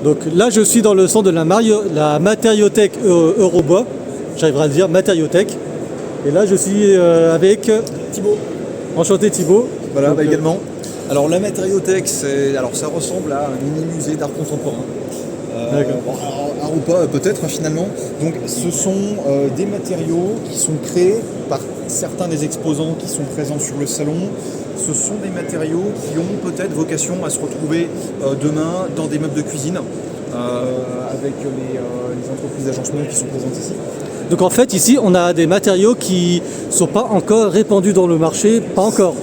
Donc là, je suis dans le centre de la matériothèque Eurobois. J'arriverai à le dire, matériothèque. Et là, je suis avec Thibaut. Enchanté Thibaut. Voilà, Donc, également. Alors la matériothèque, ça ressemble à un mini musée d'art contemporain. D'accord. Art ou pas, peut-être finalement. Donc ce sont des matériaux qui sont créés par certains des exposants qui sont présents sur le salon. Ce sont des matériaux qui ont peut-être vocation à se retrouver demain dans des meubles de cuisine avec les entreprises d'agencement qui sont présentes ici. Donc en fait, ici, on a des matériaux qui ne sont pas encore répandus dans le marché, pas encore.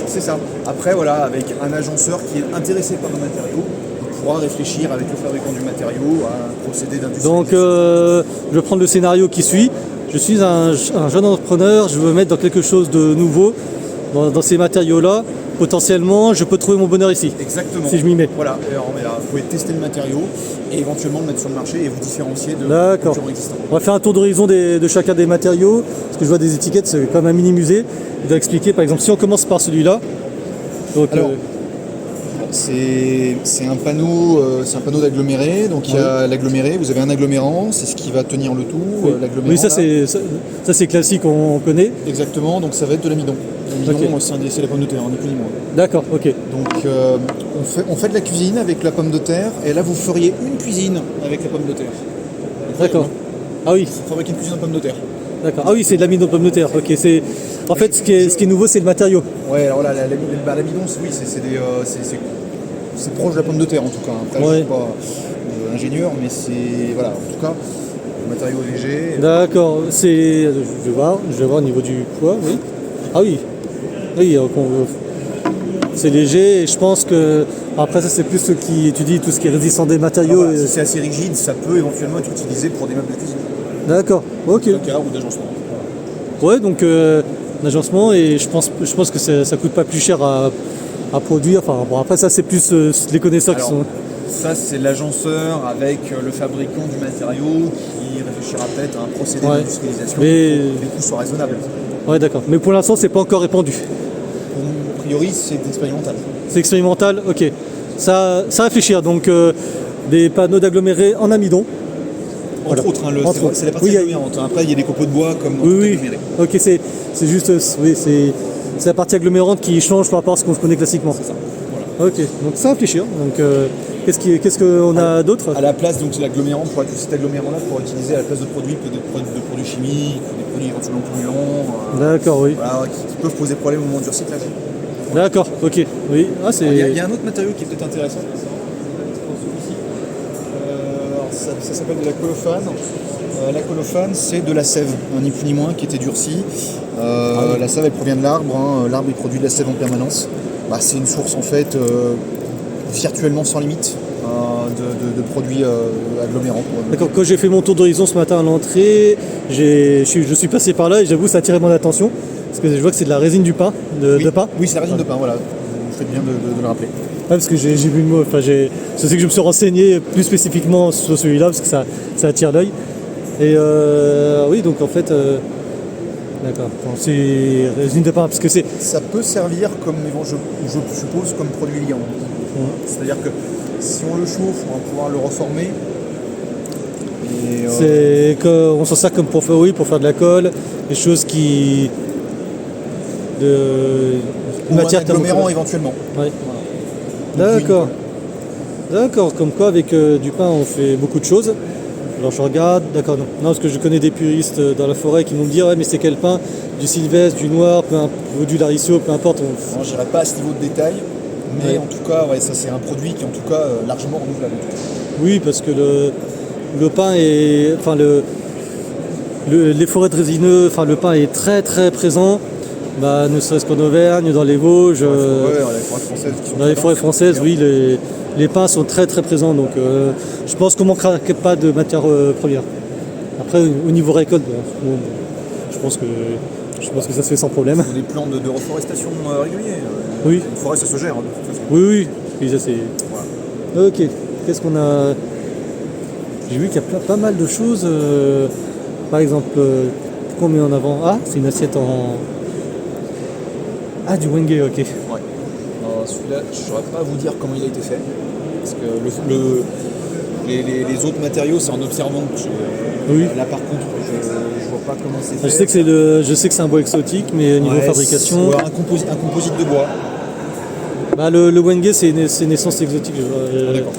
C'est ça. Après, voilà, avec un agenceur qui est intéressé par le matériau, il pourra réfléchir avec le fabricant du matériau à un procédé d'industrialisation. Donc je vais prendre le scénario qui suit. Je suis un jeune entrepreneur, je veux mettre dans quelque chose de nouveau, dans ces matériaux-là. Potentiellement, je peux trouver mon bonheur ici. Exactement. Si je m'y mets. Voilà, vous pouvez tester le matériau et éventuellement le mettre sur le marché et vous différencier de D'accord. concurrents existants. On va faire un tour d'horizon de chacun des matériaux, parce que je vois des étiquettes, c'est comme un mini musée. Il doit expliquer, par exemple, si on commence par celui-là. Donc, Alors, c'est un panneau d'aggloméré. Donc il y a l'aggloméré, vous avez un agglomérant, c'est ce qui va tenir le tout. oui, L'aggloméran, oui, ça là. c'est classique, on connaît. Exactement, donc ça va être de l'amidon. L'amidon, Ok. c'est la pomme de terre, ni plus ni moins. D'accord, ok. Donc on fait de la cuisine avec la pomme de terre, et là vous feriez une cuisine avec la pomme de terre. D'accord. Ah oui, Vous fabriquez une cuisine en pomme de terre. d'accord. Ah oui, c'est de l'amidon de pomme de terre. Ok, en fait, ce qui est nouveau, c'est le matériau. Ouais, alors là, l'amidon, oui, c'est proche de la pomme de terre en tout cas. Après, je Ouais. ne suis pas ingénieur, mais c'est. Voilà, en tout cas, le matériau est léger. D'accord, je vais voir au niveau du poids, oui. Ah oui, oui, c'est léger et je pense que après ça c'est plus ce qui étudie tout ce qui est résistant des matériaux. Voilà, si c'est assez rigide, ça peut éventuellement être utilisé pour des meubles de cuisine. D'accord, ok. Ou d'agencement. Ouais, donc l'agencement et je pense que ça coûte pas plus cher à produire. Enfin bon, après ça c'est plus les connaisseurs qui Alors, sont. ça, c'est l'agenceur avec le fabricant du matériau qui réfléchira peut-être à un procédé Ouais. d'industrialisation Mais- pour que les coûts soient raisonnables. Ouais, d'accord. Mais pour l'instant c'est pas encore répandu. A priori, c'est expérimental. C'est expérimental, ok. Ça réfléchir. Donc des panneaux d'agglomérés en amidon. Voilà. Entre autres, hein, Entre autres. c'est la partie Oui, il y a- agglomérante. Hein. Après, il y a des copeaux de bois comme dans Oui, tout oui. aggloméré. Ok, c'est juste, oui, c'est la partie agglomérante qui change par rapport à ce qu'on connaît classiquement. C'est ça. Voilà. Ok, donc ça réfléchir. Donc qu'est-ce qu'on a d'autre? À la place donc de l'agglomérant, cet agglomérant-là pourra utiliser à la place de produits, peut-être de produits chimiques, des produits éventuellement polluants, D'accord, oui. voilà, qui peuvent poser problème au moment du recyclage. D'accord, ok. Oui. Ah, Il y, a c'est. un autre matériau qui est peut-être intéressant. Celui-ci. Alors, ça s'appelle de la colophane. La colophane, c'est de la sève, ni plus ni moins, qui était durcie. La sève, elle provient de l'arbre. Hein. L'arbre, il produit de la sève en permanence. C'est une source, en fait, virtuellement sans limite de produits agglomérants. D'accord, quand j'ai fait mon tour d'horizon ce matin à l'entrée, je suis passé par là et j'avoue ça a attiré mon attention. Parce que je vois que c'est de la résine du pain, Oui, de pain. oui, c'est la résine de pain, voilà. Vous faites bien de le rappeler. Ouais, parce que j'ai vu le mot, je sais que je me suis renseigné plus spécifiquement sur celui-là parce que ça attire l'œil. Et oui, donc en fait, d'accord, bon, c'est résine de pain parce que c'est. Ça peut servir comme, je suppose, comme produit liant. C'est-à-dire que si on le chauffe, on va pouvoir le reformer. Et, C'est qu'on s'en sert comme pour faire de la colle, des choses qui. ou matière un agglomérant thermocollante. éventuellement. Ouais. Voilà. D'accord. D'accord, comme quoi avec du pain on fait beaucoup de choses. Alors je regarde, d'accord, non, parce que je connais des puristes dans la forêt qui vont me dire ouais mais c'est quel pain? Du sylvestre, du noir, ou du laricio, peu importe. Non, je n'irai pas à ce niveau de détail, mais Ouais. en tout cas, ouais, ça c'est un produit qui est en tout cas largement renouvelable. Oui, parce que le pain est. Enfin les forêts de résineux, enfin le pain est très très présent. Ne serait-ce qu'en Auvergne, dans les Vosges, Ouais, les forêts françaises qui sont dans les très forêts denses. françaises, oui, les pins sont très très présents. Donc je pense qu'on ne manquera pas de matières premières. Après, au niveau récolte, bon, je pense que ça se fait sans problème. Des plans de reforestation réguliers. Oui. Une forêt, ça se gère, hein, de toute façon. Oui, oui, ça c'est. Voilà. Ok, qu'est-ce qu'on a? J'ai vu qu'il y a pas mal de choses. Par exemple, qu'on met en avant. Ah, c'est une assiette en. Ah, du wenge, ok. Ouais. Celui-là, je ne saurais pas vous dire comment il a été fait. Parce que Les autres matériaux, c'est en observant. Oui. Là, par contre, je vois pas comment c'est fait. Je sais que c'est un bois exotique, mais niveau fabrication. Ouais, un composite de bois. Bah, le Wenge, c'est une essence exotique. D'accord.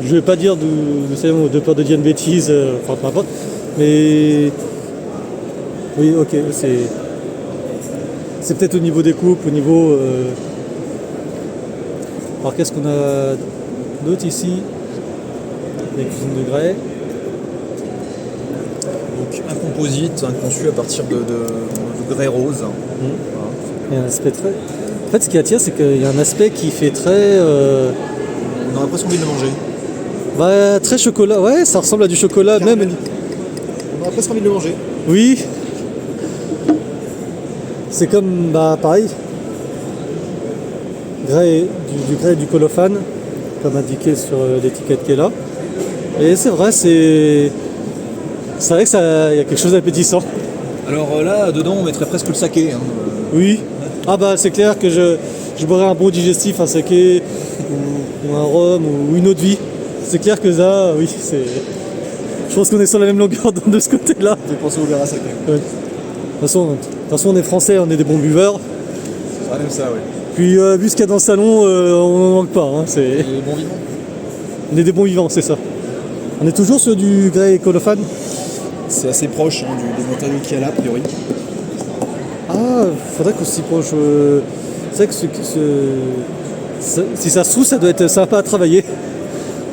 Je vais pas dire de peur de dire une bêtise, enfin peu importe. Mais. Oui, ok, c'est peut-être au niveau des coupes, au niveau. Alors qu'est-ce qu'on a d'autre ici? Les cuisines de grès. Donc un composite conçu à partir de grès rose. Il y a un aspect très. En fait, ce qui attire, c'est qu'il y a un aspect qui fait très. On aurait presque envie de le manger. Bah, très chocolat. Ouais, ça ressemble à du chocolat, même. On aurait presque envie de le manger. Oui. C'est comme, bah, pareil. Du grès et du colophane, comme indiqué sur l'étiquette qui est là. Et c'est vrai, c'est vrai que il y a quelque chose d'appétissant. Alors là, dedans, on mettrait presque le saké. Hein. Oui. Ah bah c'est clair que je boirais un bon digestif, un saké, ou un rhum, ou une eau de vie. C'est clair que ça, oui, c'est. Je pense qu'on est sur la même longueur d'onde de ce côté-là. Je vais penser au verre à saké. Ouais. De toute façon, on est français, on est des bons buveurs. Ah, même ça, ouais. Puis vu ce qu'il y a dans le salon, on n'en manque pas. Hein, Et bon vivant. On est des bons vivants, c'est ça. On est toujours sur du grès colophane. C'est assez proche des matériaux qu'il y a là, a priori. Ah, faudrait qu'on s'y penche. C'est vrai que si ça se trouve, ça doit être sympa à travailler.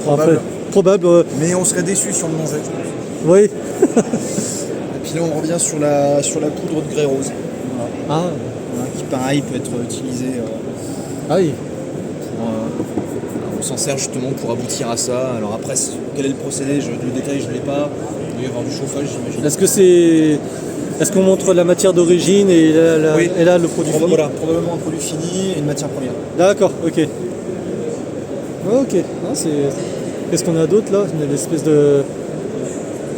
Probable. Après, probable. Mais on serait déçus si on le mangeait, je pense. Oui. Et puis là, on revient sur la poudre de grès rose. Voilà. Ah. Voilà, qui, pareil, peut être utilisée Ah oui. on s'en sert justement pour aboutir à ça. Alors après, quel est le procédé? Le détail, je ne l'ai pas. Il doit y avoir du chauffage, j'imagine. Est-ce qu'on montre la matière d'origine et Oui. et là le produit fini? Voilà, probablement un produit fini et une matière première. D'accord, ok. Ok. Ah, qu'est-ce qu'on a d'autre là? Une espèce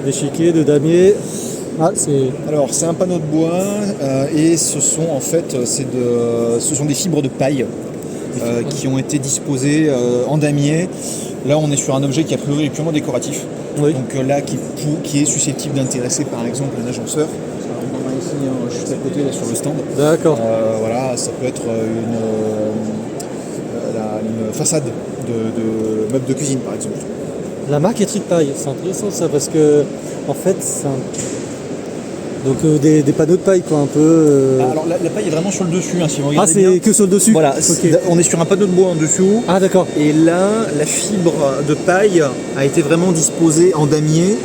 d'échiquier, de damier. Ah, Alors, c'est un panneau de bois et ce sont en fait ce sont des fibres de paille qui ont été disposées en damier. Là, on est sur un objet qui a priori est purement décoratif. Oui. Donc là, qui est susceptible d'intéresser par exemple un agenceur. On en a ici juste à côté là, sur le stand. D'accord. Voilà, ça peut être une façade de meubles de cuisine par exemple. La marqueterie de paille, c'est intéressant ça parce que en fait c'est donc des panneaux de paille quoi un peu. Alors la paille est vraiment sur le dessus, hein, si vous regardez Ah c'est bien. que sur le dessus. Voilà, Ok. on est sur un panneau de bois en dessous. Ah d'accord. Et là, la fibre de paille a été vraiment disposée en damier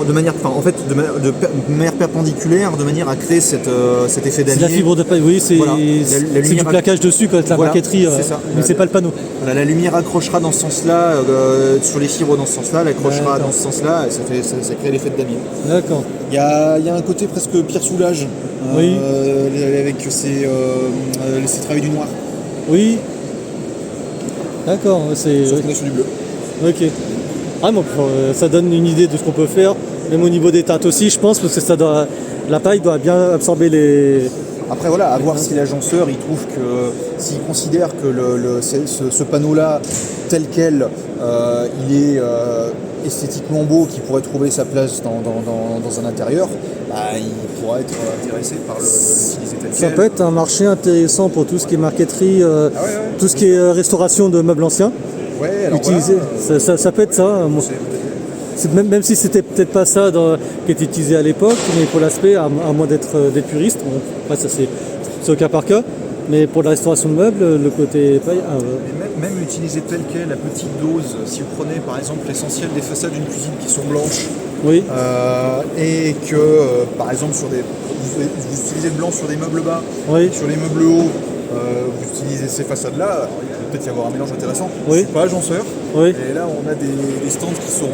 de manière perpendiculaire, de manière à créer cet effet damier. C'est la fibre de paille, oui, c'est Voilà. c'est du plaquage dessus quoi, avec la Voilà, marqueterie, c'est ça. mais c'est pas le panneau. Voilà, la lumière accrochera dans ce sens-là, sur les fibres dans ce sens-là, elle accrochera D'accord. dans ce sens-là, et ça crée l'effet de damier. D'accord. Il y a un côté presque Pierre Soulages, Oui. avec ses travaux du noir. Oui. D'accord, c'est. Sauf qu'on est sur du bleu. Ok. Ah bon, ça donne une idée de ce qu'on peut faire, même au niveau des teintes aussi, je pense, parce que la paille doit bien absorber les. Après voilà, à voir si l'agenceur il trouve que s'il considère que ce panneau-là tel quel il est esthétiquement beau, qu'il pourrait trouver sa place dans un intérieur, bah, il pourra être intéressé par l'utiliser tel Ça quel. peut être un marché intéressant pour tout ce qui est marqueterie, tout ce qui est restauration de meubles anciens. Ouais, alors Utilisé. voilà, Ça peut être ça. Même si c'était peut-être pas ça qui était utilisé à l'époque, mais pour l'aspect, à moins d'être des puristes, bon, après ça c'est au cas par cas, mais pour la restauration de meubles, le côté paille. Mais même utiliser tel quel, la petite dose, si vous prenez par exemple l'essentiel des façades d'une cuisine qui sont blanches, Oui, et que par exemple vous utilisez le blanc sur des meubles bas, oui, sur les meubles hauts, vous utilisez ces façades-là, alors il peut peut-être y avoir un mélange intéressant. Oui. Je suis pas agenceur, oui. et là on a des stands qui seront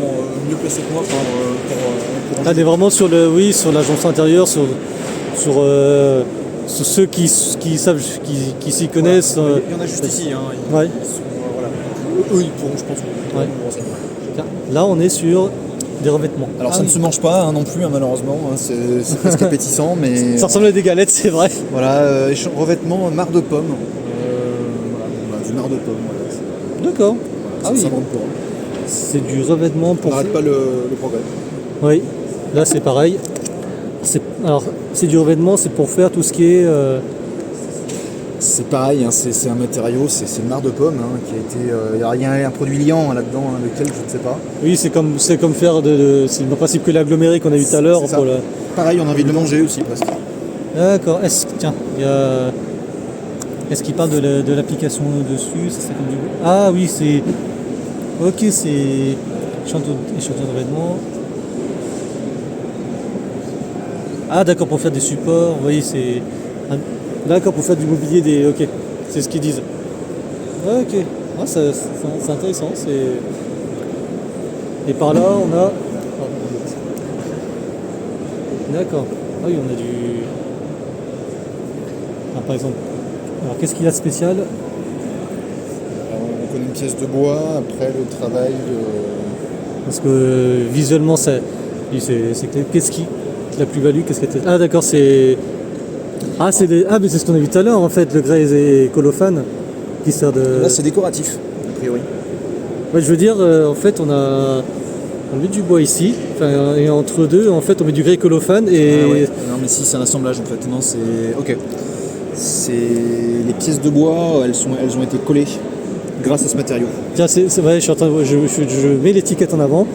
mieux placés que moi pour Là, on est vraiment sur l'agence intérieure, sur ceux qui savent, qui s'y connaissent. Il y en a juste ici, hein, Ouais. ils sont, voilà. Eux ils pourront, je pense, Ouais. nous renseigner. Là, on est sur des revêtements. Alors ça ne se mange pas non plus, malheureusement, c'est presque appétissant, mais Ça ressemble à des galettes, c'est vrai. voilà, revêtement marc de pomme, voilà, du marc de pomme. Voilà. D'accord. Ah oui, Ça monte pour. c'est du revêtement On pour... n'arrête pas le progrès. Oui, là c'est pareil. Alors, c'est du revêtement, c'est pour faire tout ce qui est... C'est pareil, hein, c'est un matériau, c'est une marc de pomme qui a été. Il y a un produit liant là-dedans, lequel je ne sais pas. Oui, c'est comme faire c'est le même principe que l'aggloméré qu'on a vu tout à l'heure. C'est ça. Pareil, on a envie de le manger aussi presque. D'accord. Tiens, est-ce qu'il parle de l'application dessus? Ça, c'est comme du... Ah oui, c'est... Ok, c'est... échantillon de revêtement. Ah d'accord, pour faire des supports, vous voyez, c'est... D'accord, pour faire du mobilier, ok, c'est ce qu'ils disent. Ok, ah, c'est intéressant, Et par là, on a... D'accord, ah oui, on a du... Ah, par exemple, alors qu'est-ce qu'il y a de spécial? Alors, on connaît une pièce de bois, après le travail Parce que visuellement, qu'est-ce qui... La plus-value, qu'est-ce que c'est? Ah d'accord, c'est... Ah, mais c'est ce qu'on a vu tout à l'heure en fait, le grès et colophane qui sert de... Là, c'est décoratif, a priori. Ouais, je veux dire, en fait, on met du bois ici, et entre deux, en fait, on met du grès et colophane et... Ah ouais. Non, mais si, c'est un assemblage en fait. Non, c'est... Ok. Les pièces de bois, elles ont été collées grâce à ce matériau. Tiens, c'est vrai, je mets l'étiquette en avant.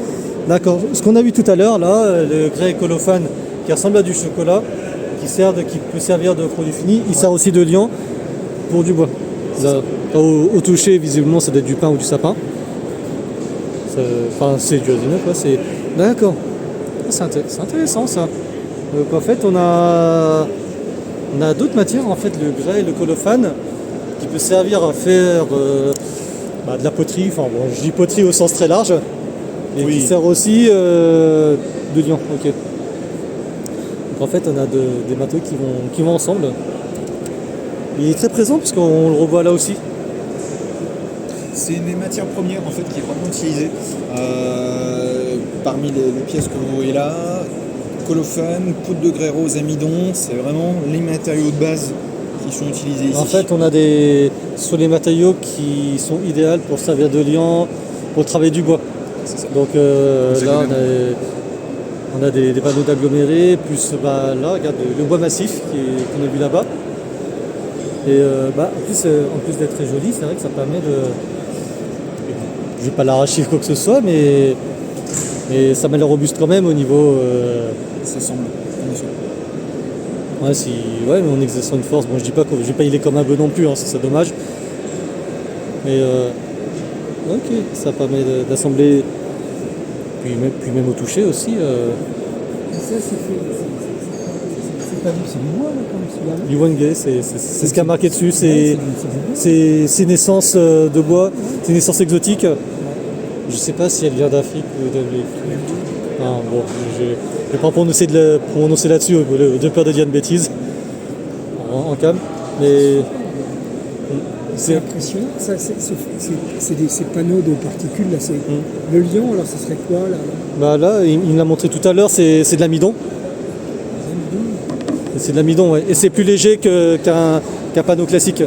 D'accord, ce qu'on a vu tout à l'heure, là, le grès et colophane qui ressemble à du chocolat, qui peut servir de produit fini, il sert aussi de liant pour du bois. Là, au toucher, visiblement, ça doit être du pin ou du sapin. Enfin, c'est du résineux, quoi. D'accord. C'est intéressant, ça. Donc, en fait, on a d'autres matières, en fait, le grès et le colophane, qui peut servir à faire de la poterie. Enfin, bon, je dis poterie au sens très large. Et qui sert aussi de liant. Ok. Donc en fait, on a des matériaux qui vont ensemble. Il est très présent parce qu'on le revoit là aussi. C'est une des matières premières en fait qui est vraiment utilisée. Parmi les pièces que vous voyez là, colophane, poudre de grès rose, amidon, c'est vraiment les matériaux de base qui sont utilisés ici. En fait, on a ce sont les matériaux qui sont idéaux pour servir de liant, pour travailler du bois. Donc là, on a des panneaux d'agglomérés, plus là, regarde le bois massif qu'on a vu là-bas. Et en plus d'être très joli, c'est vrai que ça permet de... Je ne vais pas l'arracher quoi que ce soit, mais ça m'a l'air robuste quand même au niveau... Ça semble, bien sûr. Ouais, mais en exerçant une force, bon je dis pas que je vais pas y aller comme un bœuf non plus, c'est dommage. Mais ok, ça permet d'assembler, puis même au toucher aussi. Ça, c'est pas du, c'est du bois, là, comme celui-là. Du Wenge, c'est ce qui a marqué dessus, c'est naissance de bois, c'est naissance exotique. Je sais pas si elle vient d'Afrique ou d'Amérique. Ah, bon, je vais pas prononcer là-dessus, de peur de dire une bêtise en cam. Mais c'est impressionnant, ça, ces panneaux de particules, là, c'est le lion, alors ça serait quoi là? Là, il me l'a montré tout à l'heure, c'est de l'amidon. C'est de l'amidon, ouais. Et c'est plus léger qu'un panneau classique.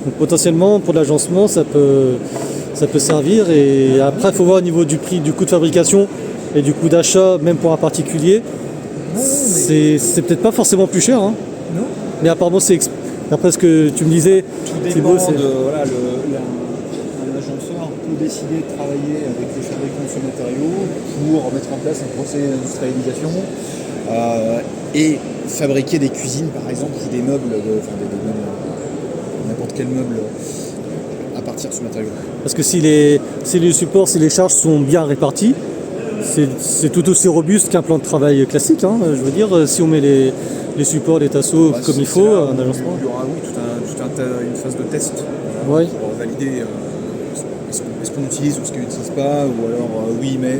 Donc, potentiellement, pour l'agencement, ça peut servir. Et après, il faut voir au niveau du prix, du coût de fabrication et du coût d'achat, même pour un particulier. C'est peut-être pas forcément plus cher. Hein. Non. Mais apparemment, d'après ce que tu me disais, tout dépend un agenceur peut décider de travailler avec les fabricants de ce matériau pour mettre en place un procès d'industrialisation et fabriquer des cuisines, par exemple, ou des meubles, n'importe quel meuble à partir de ce matériau. Parce que si les supports, si les charges sont bien réparties, c'est tout aussi robuste qu'un plan de travail classique. Hein. Je veux dire, si on met les supports, les tasseaux comme il faut, un agencement. Il y aura une phase de test pour valider est-ce qu'on utilise ou ce qu'on n'utilise pas, ou alors oui mais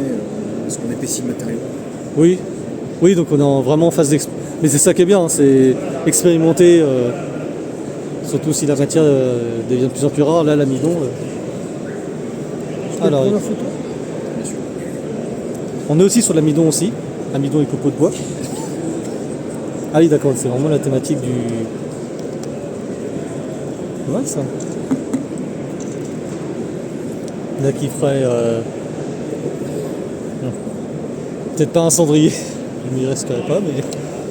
est-ce qu'on épaissit le matériau. Oui, donc on est vraiment en phase d'expérimentation. Mais c'est ça qui est bien, c'est expérimenter, surtout si la matière devient de plus en plus rare. Là, l'amidon. Alors, la photo. Bien sûr. On est aussi sur l'amidon aussi, amidon et copeaux de bois. Ah oui, d'accord, c'est vraiment la thématique du... Ouais, ça. Il y en a qui feraient non. Peut-être pas un cendrier, je m'y resterai pas, mais.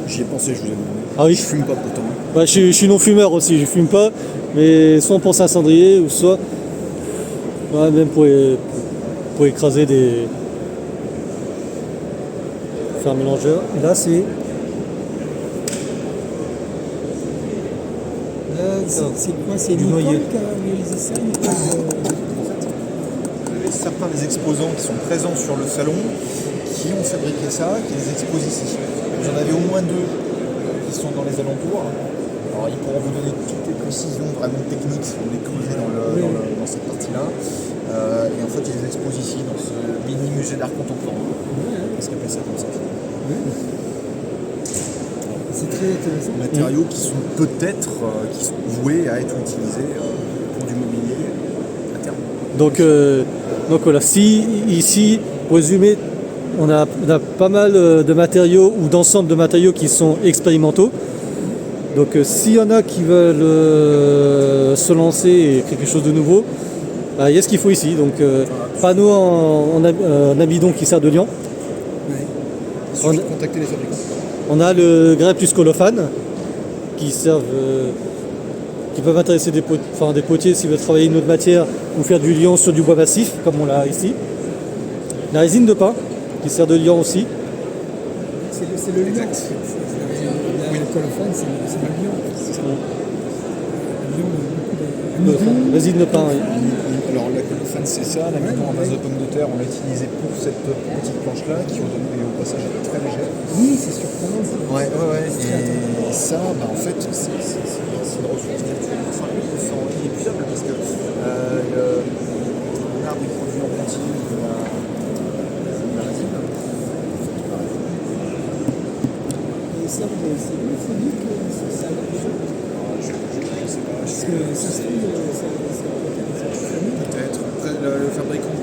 J'y ai pensé, je vous avoue. Ah oui. Je fume pas pourtant. Ouais, je suis non-fumeur aussi, je fume pas, mais soit on pense à un cendrier, ou soit ouais, même pour écraser des. Faire un mélangeur. Et là c'est. C'est quoi? C'est Du Nikon noyer. qui a réalisé ça? Vous avez certains des exposants qui sont présents sur le salon qui ont fabriqué ça, qui les exposent ici. Vous en avez au moins 2 qui sont dans les alentours. Alors ils pourront vous donner toutes les précisions vraiment techniques si vous les creusez dans cette partie-là. Et en fait ils les exposent ici dans ce mini musée d'art contemporain. Parce qu'ils appellent ça comme ça. C'est très intéressant. Matériaux qui sont peut-être qui sont voués à être utilisés pour du mobilier à terme. Donc voilà, si ici, pour résumer, on a pas mal de matériaux ou d'ensemble de matériaux qui sont expérimentaux. Donc s'il y en a qui veulent se lancer et créer quelque chose de nouveau, il y a ce qu'il faut ici. Donc panneau en amidon qui sert de liant. Il suffit de contacter les fabricants. On a le grain plus colophane qui servent, qui peuvent intéresser des potiers s'ils veulent travailler une autre matière ou faire du liant sur du bois massif comme on l'a ici. La résine de pin qui sert de liant aussi. C'est le lion. Exact. Le colophane, c'est le lion. Le lion, De résine de pin, oui. Alors la colophane c'est ça, l'amidon à base de pommes de terre, on l'a utilisé pour cette petite planche là qui au passage est très légère. oui, c'est surprenant. Ouais. Et ça, en fait, c'est une ressource naturelle. Enfin, c'est inépuisable parce que l'arbre est produit en continu de la résine. Et ça, c'est lui que ça a Je sais pas. parce que ça se trouve, ça Peut-être. Après, le fabricant,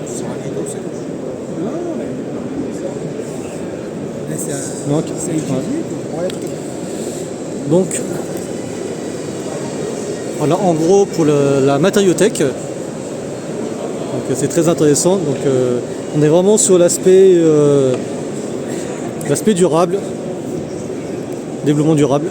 c'est un Nico, c'est quoi? Donc, c'est étudié. Ouais, tout à fait. Donc, voilà en gros pour la matériothèque. Donc c'est très intéressant. Donc on est vraiment sur l'aspect durable, développement durable.